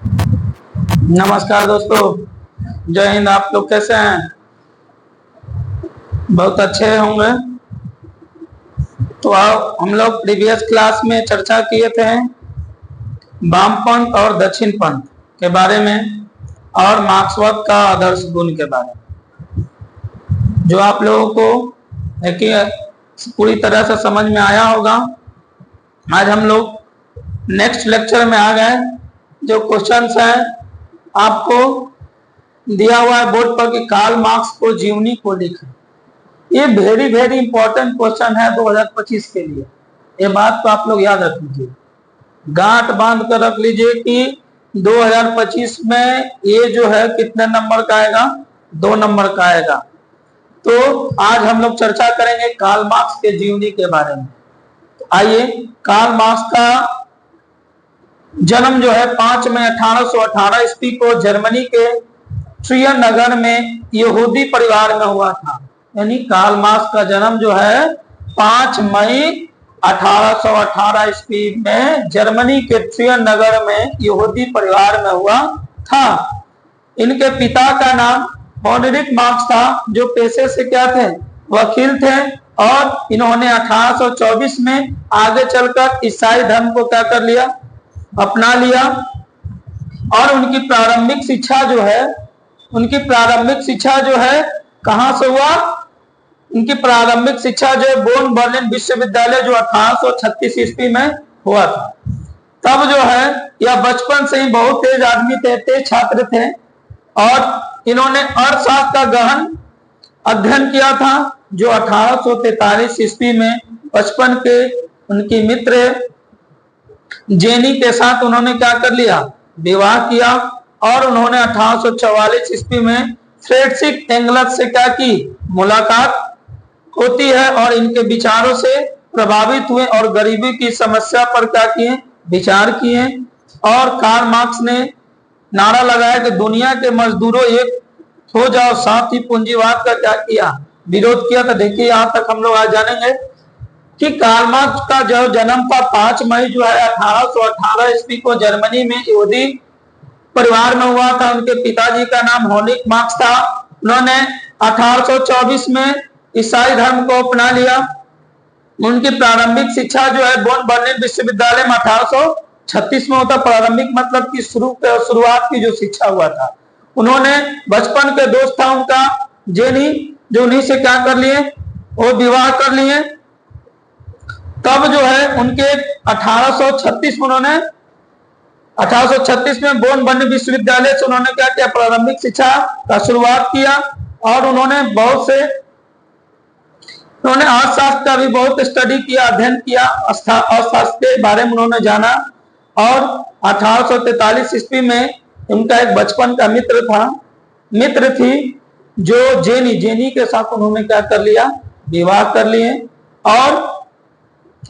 नमस्कार दोस्तों, जय हिंद। आप लोग कैसे हैं? बहुत अच्छे होंगे। तो आओ, हम लोग प्रीवियस क्लास में चर्चा किए थे वामपंथ और दक्षिणपंथ के बारे में और मार्क्सवाद का आदर्श गुण के बारे में, जो आप लोगों को पूरी तरह से समझ में आया होगा। आज हम लोग नेक्स्ट लेक्चर में आ गए। जो क्वेश्चंस है आपको दिया हुआ है बोर्ड पर कि कार्ल मार्क्स को जीवनी को लिखें। ये वेरी वेरी इंपॉर्टेंट क्वेश्चन है 2025 के लिए। ये बात तो आप लोग याद रख लीजिए, गांठ बांध कर रख लीजिए कि 2025 में ये जो है कितने नंबर का आएगा? 2 नंबर का आएगा। तो आज हम लोग चर्चा करेंगे कार्ल मार्क्स के जीवनी के बारे में। तो आइए, कार्ल मार्क्स का जन्म जो है 5 मई 1818 ईस्वी को जर्मनी के ट्रियर नगर में यहूदी परिवार में हुआ था। यानी कार्ल मार्क्स का जन्म जो है 5 मई 1818 ईस्वी में जर्मनी के ट्रियर नगर में यहूदी परिवार में हुआ था। इनके पिता का नाम हेनरिक मार्क्स था, जो पेशे से क्या थे? वकील थे। और इन्होंने 1824 में आगे चलकर ईसाई धर्म को क्या कर लिया? अपना लिया। और उनकी प्रारंभिक शिक्षा जो है कहां से हुआ? उनकी प्रारंभिक शिक्षा जो है बोन बर्लिन विश्वविद्यालय, जो 1836 ईस्वी में हुआ था। तब जो है यह बचपन से ही बहुत तेज आदमी थे, तेज छात्र थे। और इन्होंने अर्थशास्त्र का गहन अध्ययन किया था, जो 1843 ईस्वी में बचपन के उनकी मित्र जेनी के साथ उन्होंने क्या कर लिया? विवाह किया। और उन्होंने 1844 ईस्वी में फ्रेडरिक एंगल्स से क्या की? मुलाकात होती है और इनके विचारों से प्रभावित हुए और गरीबी की समस्या पर क्या किए? विचार किए। और कार्ल मार्क्स ने नारा लगाया कि दुनिया के मजदूरों एक हो जाओ, साथ ही पूंजीवाद का क्या किया? विरोध किया। तो देखिए, यहां तक हम लोग आज जानेंगे कि कार्ल मार्क्स का जो जन्म था 5 मई जो है 1818 ईस्वी को जर्मनी में यहूदी परिवार में हुआ था। उनके पिताजी का नाम हेनरिक मार्क्स था। उन्होंने 1824 में ईसाई धर्म को अपना लिया। उनकी प्रारंभिक शिक्षा जो है बोन बर्लिन विश्वविद्यालय में 1836 में होता। प्रारंभिक मतलब की शुरुआत की जो शिक्षा हुआ था। उन्होंने बचपन के दोस्त था उनका जेनी, जो उन्हीं से क्या कर लिए? वो विवाह कर लिए। तब जो है उनके 1836 में बोन बर्लिन विश्वविद्यालय से उन्होंने क्या किया? प्रारंभिक शिक्षा का शुरुआत किया। और उन्होंने अर्थशास्त्र का भी बहुत स्टडी किया, अध्ययन किया। अर्थशास्त्र के बारे में उन्होंने जाना। और 1843 ईस्वी में उनका एक बचपन का मित्र थी, जो जेनी के साथ उन्होंने क्या कर लिया? विवाह कर लिए। और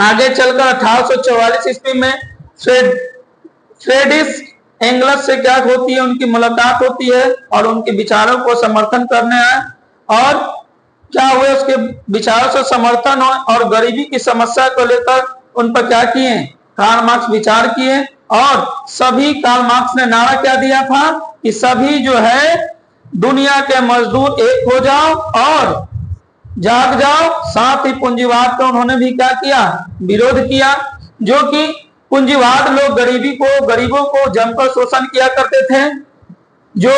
आगे चलकर 1844 ईस्वी में फ्रेडरिक एंगल्स से क्या होती है? उनकी मुलाकात होती है और उनके विचारों को समर्थन करने आए। और क्या हुए? उसके विचारों से समर्थन हो और गरीबी की समस्या को लेकर उन पर क्या किए? कार्ल मार्क्स विचार किए। और सभी कार्ल मार्क्स ने नारा क्या दिया था कि सभी जो है दुनिया के मजदूर एक हो जाओ और जाग जाओ, साथ ही पूंजीवाद का उन्होंने भी क्या किया? विरोध किया। जो कि पूंजीवाद लोग गरीबों को जमकर शोषण किया करते थे। जो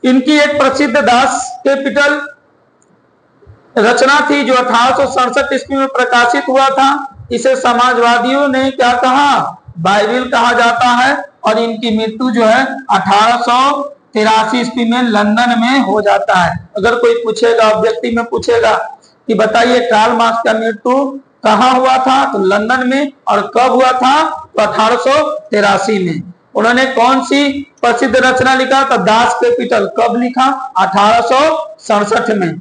इनकी एक प्रसिद्ध दास कैपिटल रचना थी, जो 1867 ईस्वी में प्रकाशित हुआ था। इसे समाजवादियों ने क्या कहा? बाइबिल कहा जाता है। और इनकी मृत्यु जो है 1883 ईस्वी में लंदन में हो जाता है। अगर कोई पूछेगा, व्यक्ति में पूछेगा कि बताइए कार्ल मार्क्स का मृत्यु कहाँ हुआ था? तो लंदन में। और कब हुआ था? तो 1883 में। उन्होंने कौन सी प्रसिद्ध रचना लिखा? तो दास कैपिटल। कब लिखा? 1867 में।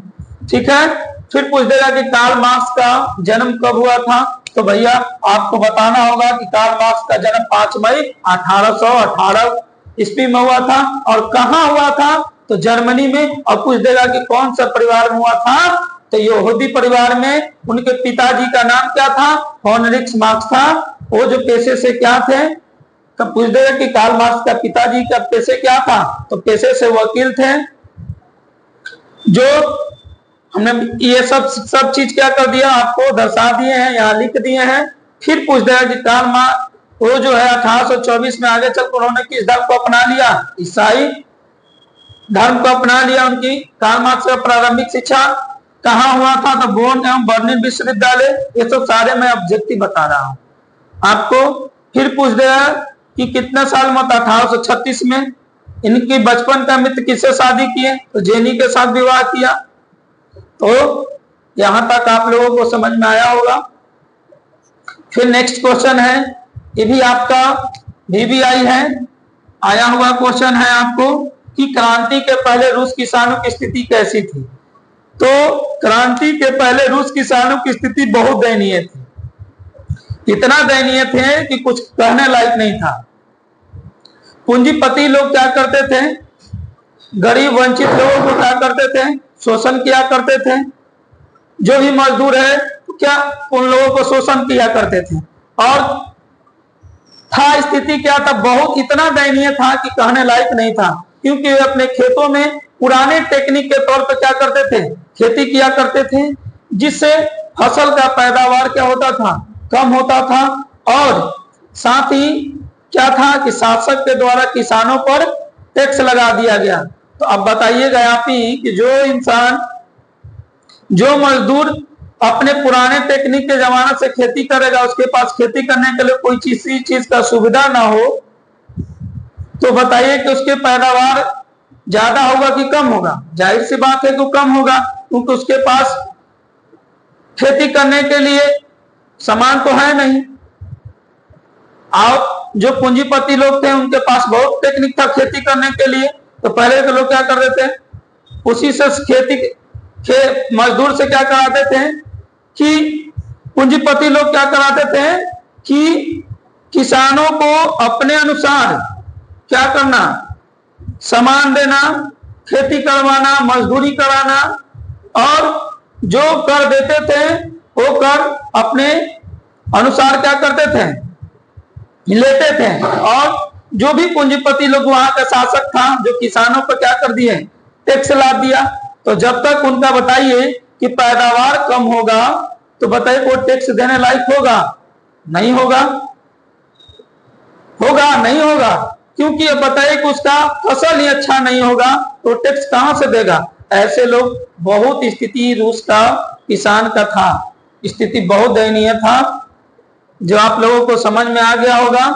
ठीक है। फिर पूछ देगा कि कार्ल मार्क्स का जन्म कब हुआ था? तो भैया आपको बताना होगा कि कार्ल मार्क्स का जन्म 5 मई 1818 ईस्वी में हुआ था। और कहाँ हुआ था? तो जर्मनी में। और पूछ देगा कि कौन सा परिवार में हुआ था? तो यहूदी परिवार में। उनके पिताजी का नाम क्या था? हेनरिक मार्क्स था। वो जो पेशे से क्या थे? तो पूछ देगा कि कार्ल मार्क्स का पिताजी का पेशे क्या था, तो पेशे से वकील थे। जो हमने ये सब चीज क्या कर दिया, आपको दर्शा दिए हैं, यहाँ लिख दिए हैं। फिर पूछ देगा कि कार्ल मार्क्स वो जो है 1824 में आगे चल उन्होंने किस धर्म को अपना लिया, ईसाई धर्म को अपना लिया। उनकी कार्ल मार्क्स का प्रारंभिक शिक्षा कहाँ हुआ था, तो बोन एवं बर्लिन विश्वविद्यालय। ये सब सारे मैं ऑब्जेक्टिव बता रहा हूँ आपको। फिर पूछ देगा कि कितने साल में, 1836 में। इनकी बचपन का मित्र किससे शादी किए, तो जेनी के साथ विवाह किया। तो यहां तक आप लोगों को समझ में आया होगा। फिर नेक्स्ट क्वेश्चन है, ये भी आपका VBI है, आया हुआ क्वेश्चन है आपको कि क्रांति के पहले रूस किसानों की स्थिति कैसी थी। तो क्रांति के पहले रूस किसानों की स्थिति बहुत दयनीय थी, इतना दयनीय थे कि कुछ कहने लायक नहीं था। पूंजीपति लोग क्या करते थे, गरीब वंचित लोगों को क्या करते थे, शोषण किया करते थे। जो भी मजदूर है तो क्या उन लोगों को शोषण किया करते थे। और था स्थिति क्या था, बहुत इतना दयनीय था कि कहने लायक नहीं था, क्योंकि वे अपने खेतों में पुराने टेक्निक के तौर पर क्या करते थे, खेती किया करते थे, जिससे फसल का पैदावार क्या होता था, कम होता था। और साथ ही क्या था कि शासक के द्वारा किसानों पर टैक्स लगा दिया गया। तो अब बताइएगा आप ही कि जो इंसान, जो मजदूर अपने पुराने टेक्निक के जमाने से खेती करेगा, उसके पास खेती करने के लिए कोई चीज का सुविधा ना हो, तो बताइए कि उसके पैदावार ज्यादा होगा कि कम होगा। जाहिर सी बात है कि कम होगा, क्योंकि उसके पास खेती करने के लिए सामान तो है नहीं। और जो पूंजीपति लोग थे उनके पास बहुत टेक्निक था खेती करने के लिए। तो पहले के लोग क्या करते थे, उसी से खेती के मजदूर से क्या कराते थे कि पूंजीपति लोग क्या कराते थे कि किसानों को अपने अनुसार क्या करना, सामान देना, खेती करवाना, मजदूरी कराना, और जो कर देते थे वो कर अपने अनुसार क्या करते थे, लेते थे। और जो भी पूंजीपति लोग वहां का शासक था, जो किसानों पर क्या कर दिए, टैक्स ला दिया। तो जब तक उनका बताइए कि पैदावार कम होगा, तो बताइए वो टैक्स देने लायक होगा, नहीं होगा, होगा नहीं होगा, क्योंकि अब बताइए कि उसका फसल ही अच्छा नहीं होगा, तो टैक्स कहां से देगा। ऐसे लोग बहुत स्थिति रूस का किसान का था, स्थिति बहुत दयनीय था। जो आप लोगों को समझ में आ गया होगा,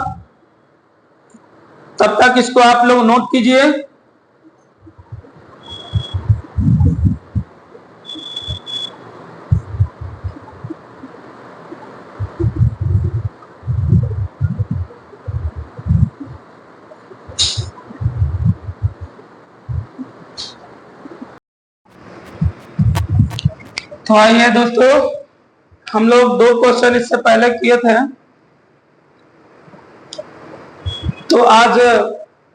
तब तक इसको आप लोग नोट कीजिए। तो आइए दोस्तों, हम लोग 2 क्वेश्चन इससे पहले किए थे, तो आज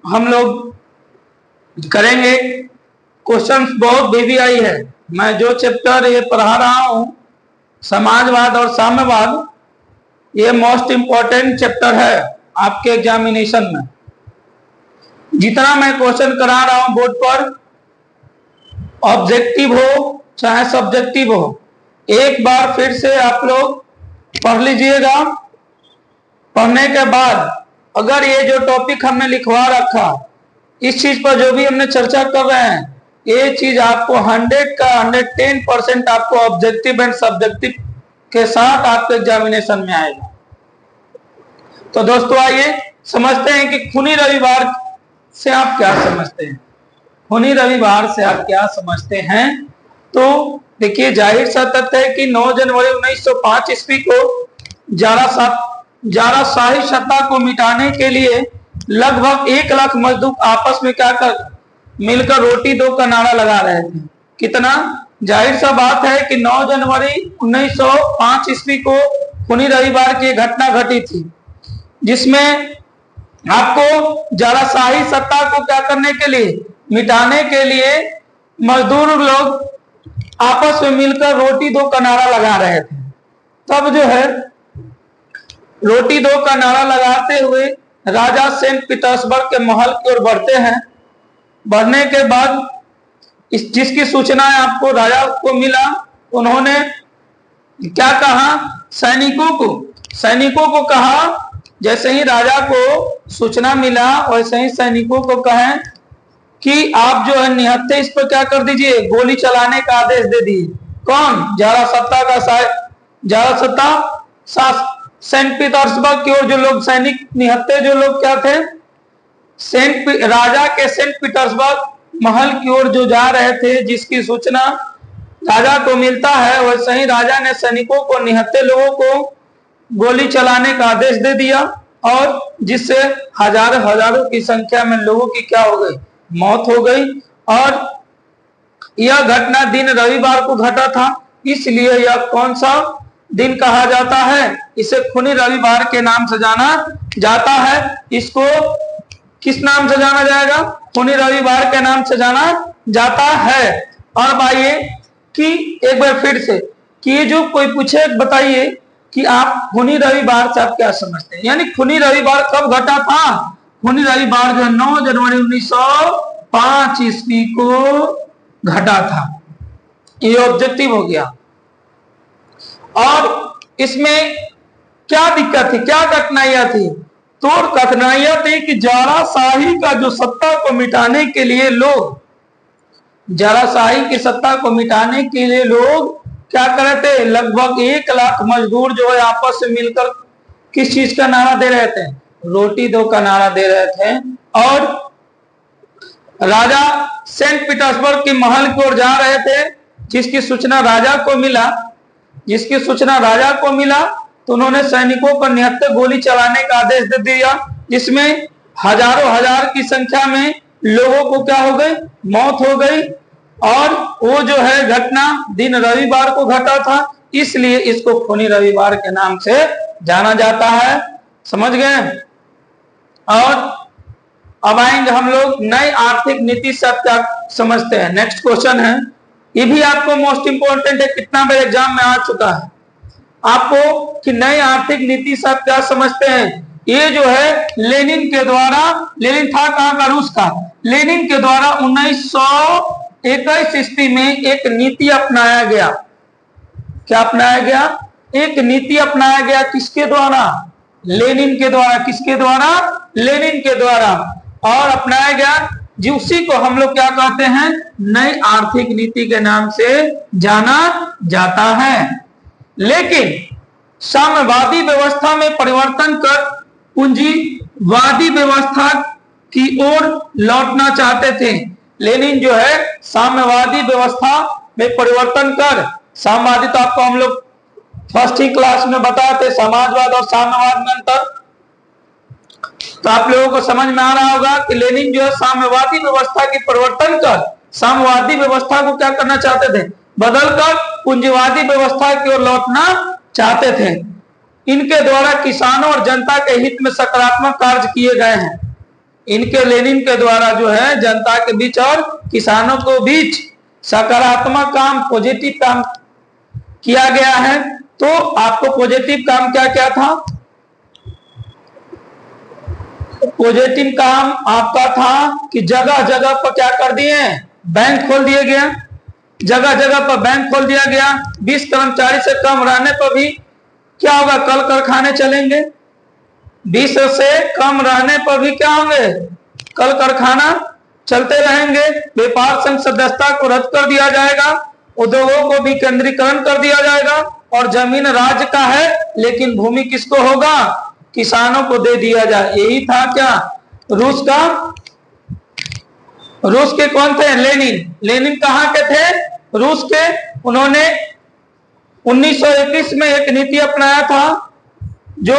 हम लोग करेंगे क्वेश्चन बहुत VBI है। मैं जो चैप्टर ये पढ़ा रहा हूं, समाजवाद और साम्यवाद, ये मोस्ट इंपॉर्टेंट चैप्टर है आपके एग्जामिनेशन में। जितना मैं क्वेश्चन करा रहा हूं बोर्ड पर, ऑब्जेक्टिव हो चाहे सब्जेक्टिव हो, एक बार फिर से आप लोग पढ़ लीजिएगा। पढ़ने के बाद अगर ये जो टॉपिक हमने लिखवा रखा, इस चीज पर जो भी हमने चर्चा कर रहे हैं, ये चीज आपको 100 का 110% आपको ऑब्जेक्टिव एंड सब्जेक्टिव के साथ आपके एग्जामिनेशन में आएगा। तो दोस्तों आइए समझते हैं कि खूनी रविवार से आप क्या समझते हैं। खूनी रविवार से आप क्या समझते हैं, तो देखिए जाहिर सा तथ्य है कि 9 जनवरी 1905 ईस्वी को जाराशाही सत्ता को मिटाने के लिए लगभग 1 लाख मजदूर आपस में क्या कर मिलकर रोटी दो का नारा लगा रहे थे। कितना जाहिर सा बात है कि 9 जनवरी 1905 ईस्वी को खूनी रविवार की घटना घटी थी, जिसमें आपको जाराशाही सत्ता को क्या करने के लिए, मिटाने के लिए मजदूर लोग आपस में मिलकर रोटी दो का नारा लगा रहे थे। तब जो है रोटी दो का नारा लगाते हुए राजा सेंट पीटर्सबर्ग के महल की ओर बढ़ते हैं। बढ़ने के बाद जिसकी सूचना आपको राजा को मिला, उन्होंने क्या कहा, सैनिकों को कहा, जैसे ही राजा को सूचना मिला वैसे ही सैनिकों को कहें कि आप जो है निहत्थे इस पर क्या कर दीजिए, गोली चलाने का आदेश दे दिए। कौन, सेंट पीटर्सबर्ग की ओर जो लोग सैनिक निहत्थे जो लोग क्या थे, राजा के सेंट पीटर्सबर्ग महल की ओर जो जा रहे थे, जिसकी सूचना राजा को मिलता है, वैसे ही राजा ने सैनिकों को, निहत्थे लोगों को गोली चलाने का आदेश दे दिया और जिससे हजारों की संख्या में लोगों की क्या हो गई, मौत हो गई। और यह घटना दिन रविवार को घटा था, इसलिए यह कौन सा दिन कहा जाता है, इसे खूनी रविवार के नाम से जाना जाता है। इसको किस नाम से जाना जाएगा, खूनी रविवार के नाम से जाना जाता है। और भाई कि एक बार फिर से कि जो कोई पूछे बताइए कि आप खूनी रविवार से आप क्या समझते हैं, यानी खूनी रविवार कब घटा था, खूनी रविवार जो 9 जनवरी 1905 ईस्वी को घटा था। ये ऑब्जेक्टिव हो गया। और इसमें क्या दिक्कत थी, क्या कठिनाइयां थी, तो कठिनाइयां थी कि जाराशाही का जो सत्ता को मिटाने के लिए लोग, जाराशाही की सत्ता को मिटाने के लिए लोग क्या कर रहे थे, लगभग 1 लाख मजदूर जो है आपस में मिलकर किस चीज का नारा दे रहे थे, रोटी दो का नारा दे रहे थे। और राजा सेंट पीटर्सबर्ग के महल की ओर जा रहे थे, जिसकी सूचना राजा को मिला, तो उन्होंने सैनिकों पर निहत्थे गोली चलाने का आदेश दे दिया, जिसमें हजार की संख्या में लोगों को क्या हो गई, मौत हो गई। और वो जो है घटना दिन रविवार को घटा था, इसलिए इसको खूनी रविवार के नाम से जाना जाता है। समझ गए। और अब आएंगे हम लोग नई आर्थिक नीति से क्या समझते हैं। नेक्स्ट क्वेश्चन है, ये भी आपको मोस्ट इंपोर्टेंट है, कितना बार एग्जाम में आ चुका है आपको कि नई आर्थिक नीति से क्या समझते हैं। ये जो है लेनिन के द्वारा, लेनिन था कहां का, रूस का, लेनिन के द्वारा 1921 ईस्वी में एक नीति अपनाया गया। क्या अपनाया गया, एक नीति अपनाया गया, किसके द्वारा, लेनिन के द्वारा। किसके द्वारा, लेनिन के द्वारा। और अपनाया गया जो उसी को हम लोग क्या कहते हैं, नई आर्थिक नीति के नाम से जाना जाता है। लेकिन साम्यवादी व्यवस्था में परिवर्तन कर पूंजीवादी व्यवस्था की ओर लौटना चाहते थे। लेनिन जो है साम्यवादी व्यवस्था में परिवर्तन कर, साम्यवादी तो आपको हम लोग फर्स्ट ही क्लास में बताए थे, समाजवाद और साम्यवाद में अंतर, तो आप लोगों को समझ में आ रहा होगा कि लेनिन जो है साम्यवादी व्यवस्था की परिवर्तन कर साम्यवादी व्यवस्था को क्या करना चाहते थे, बदलकर पूंजीवादी व्यवस्था की ओर लौटना चाहते थे। इनके द्वारा किसानों और जनता के हित में सकारात्मक कार्य किए गए हैं। इनके लेनिन के द्वारा जो है जनता के बीच और किसानों के बीच सकारात्मक काम, पॉजिटिव काम किया गया है। तो आपको पॉजिटिव काम क्या क्या था, पॉजिटिव काम आपका था कि जगह जगह पर क्या कर दिए, बैंक खोल दिए गया, जगह जगह पर बैंक खोल दिया गया। 20 कर्मचारी से कम रहने पर भी क्या होगा, कल कारखाने चलेंगे। 20 से कम रहने पर भी क्या होंगे, कल कारखाना चलते रहेंगे। व्यापार संघ सदस्यता को रद्द कर दिया जाएगा, उद्योगों को भी केंद्रीकरण कर दिया जाएगा और जमीन राज्य का है लेकिन भूमि किसको होगा, किसानों को दे दिया जाए। यही था क्या रूस का, रूस के कौन थे, लेनिन। लेनिन कहाँ के थे, रूस के। उन्होंने 1921 में एक नीति अपनाया था जो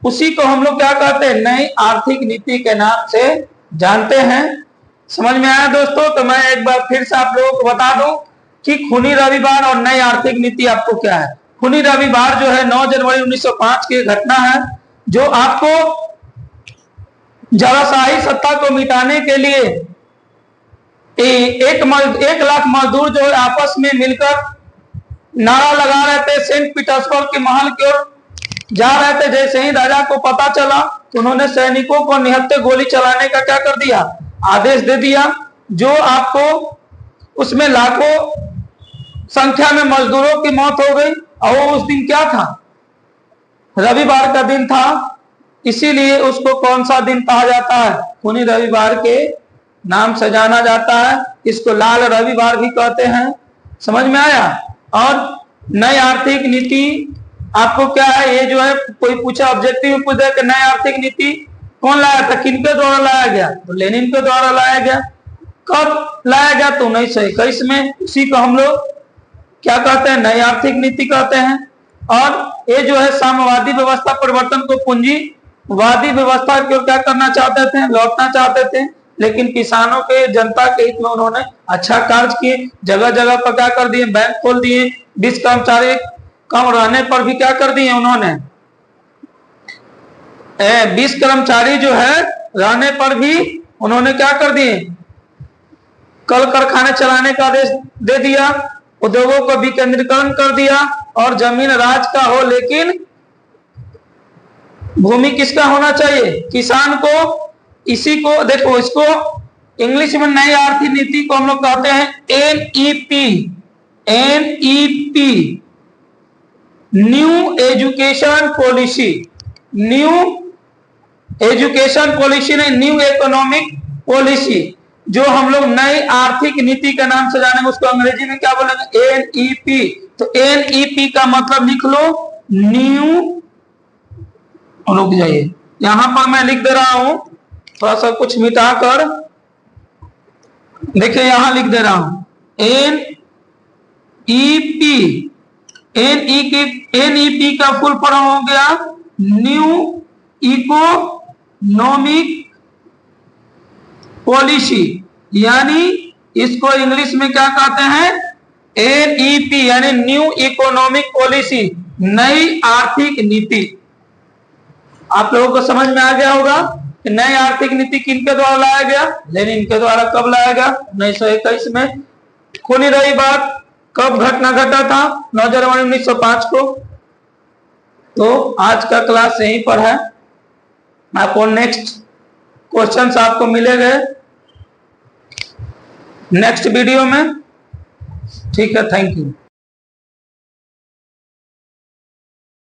उसी को हम लोग क्या कहते हैं, नई आर्थिक नीति के नाम से जानते हैं। समझ में आया दोस्तों। तो मैं एक बार फिर से आप लोगों को बता दूं कि खूनी रविवार और नई आर्थिक नीति आपको क्या है। खूनी रविवार जो है 9 जनवरी 1905 की घटना है, जो आपको जाराशाही सत्ता को मिटाने के लिए 1 लाख मजदूर जो है आपस में मिलकर नारा लगा रहे थे, सेंट पीटर्सबर्ग के महल की ओर जा रहे थे। जैसे ही राजा को पता चला तो उन्होंने सैनिकों को निहत्थे गोली चलाने का क्या कर दिया, आदेश दे दिया। जो आपको उसमें लाखों संख्या में मजदूरों की मौत हो गई। और वो उस दिन क्या था, रविवार का दिन था, इसीलिए उसको कौन सा दिन कहा जाता है, खूनी रविवार के नाम से जाना जाता है। इसको लाल रविवार भी कहते हैं। समझ में आया। और नई आर्थिक नीति आपको क्या है, ये जो है कोई पूछा ऑब्जेक्टिव में पूछ दे कि नई आर्थिक नीति कौन लाया था, किनके द्वारा लाया गया, तो लेनिन के द्वारा लाया गया। कब लाया गया, तो 1921 में। इसी को हम लोग क्या कहते हैं, नई आर्थिक नीति कहते हैं। और ये जो है साम्यवादी व्यवस्था परिवर्तन को पूंजीवादी व्यवस्था को क्या करना चाहते थे, लौटना चाहते थे। लेकिन किसानों के, जनता के हित में उन्होंने अच्छा कार्य किए। जगह जगह पर क्या कर दिए, बैंक खोल दिए। 20 कर्मचारी कम रहने पर भी क्या कर दिए उन्होंने, 20 कर्मचारी जो है रहने पर भी उन्होंने क्या कर दिए, कल कारखाने चलाने का आदेश दे दिया। उद्योगों को विकेंद्रीकरण कर दिया। और जमीन राज का हो, लेकिन भूमि किसका होना चाहिए, किसान को। इसी को देखो, इसको इंग्लिश में नई आर्थिक नीति को हम लोग कहते हैं NEP. NEP, new education policy. New education policy नहीं, न्यू इकोनॉमिक पॉलिसी। जो हम लोग नई आर्थिक नीति के नाम से जानेंगे उसको अंग्रेजी में क्या बोलेंगे, एनईपी। तो एनईपी का मतलब लिख लो न्यू, रुक जाइए, यहां पर मैं लिख दे रहा हूं, थोड़ा सा कुछ मिटाकर देखिए, यहां लिख दे रहा हूं एनईपी। एनईपी का फुल फॉर्म हो गया न्यू इकोनॉमिक पॉलिसी, यानी इसको इंग्लिश में क्या कहते हैं, एनईपी, यानी न्यू इकोनॉमिक पॉलिसी, नई आर्थिक नीति। आप लोगों को समझ में आ गया होगा कि नई आर्थिक नीति किनके द्वारा लाया गया, लेनिन के द्वारा। कब लाया गया, 1921 में। खूनी रविवार कब घटना घटा था, 9 जनवरी 1905 को। तो आज का क्लास यहीं पर है। आपको नेक्स्ट क्वेश्चंस आपको मिलेंगे नेक्स्ट वीडियो में। ठीक है, थैंक यू।